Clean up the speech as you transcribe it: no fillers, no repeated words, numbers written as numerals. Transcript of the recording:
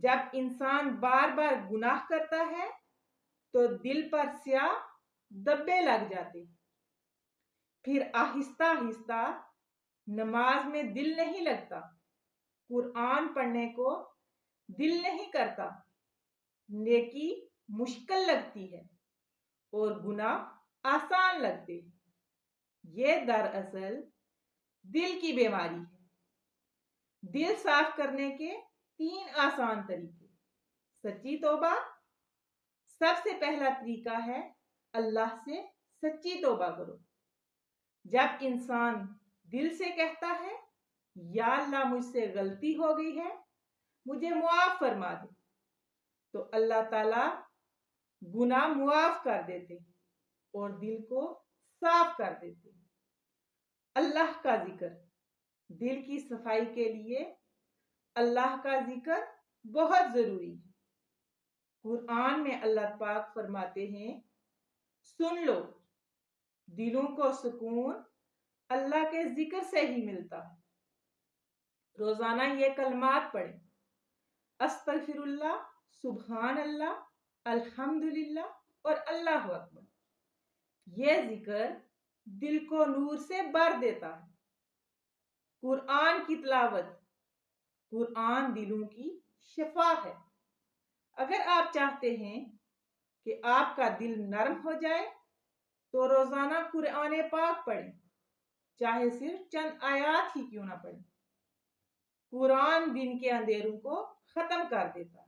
جب انسان بار بار گناہ کرتا ہے تو دل پر سیاہ دبے لگ جاتے، پھر آہستہ آہستہ نماز میں دل نہیں لگتا، قرآن پڑھنے کو دل نہیں کرتا، نیکی مشکل لگتی ہے اور گناہ آسان لگتے۔ یہ دراصل دل کی بیماری ہے۔ دل صاف کرنے کے 3 آسان طریقے۔ سچی توبہ، سب سے پہلا طریقہ ہے اللہ سے سچی توبہ کرو۔ جب انسان دل سے کہتا ہے یا اللہ مجھ سے غلطی ہو گئی ہے، مجھے معاف فرما دے، تو اللہ تعالی گناہ معاف کر دیتے اور دل کو صاف کر دیتے۔ اللہ کا ذکر، دل کی صفائی کے لیے اللہ کا ذکر بہت ضروری ہے۔ قرآن میں اللہ پاک فرماتے ہیں، سن لو، دلوں کو سکون اللہ کے ذکر سے ہی ملتا ہے۔ روزانہ یہ کلمات پڑھیں، استغفر اللہ، سبحان اللہ، الحمدللہ اور اللہ اکبر۔ یہ ذکر دل کو نور سے بھر دیتا ہے۔ قرآن کی تلاوت، قرآن دلوں کی شفا ہے۔ اگر آپ چاہتے ہیں کہ آپ کا دل نرم ہو جائے تو روزانہ قرآن پاک پڑھیں، چاہے صرف چند آیات ہی کیوں نہ پڑھیں۔ قرآن دن کے اندھیروں کو ختم کر دیتا ہے۔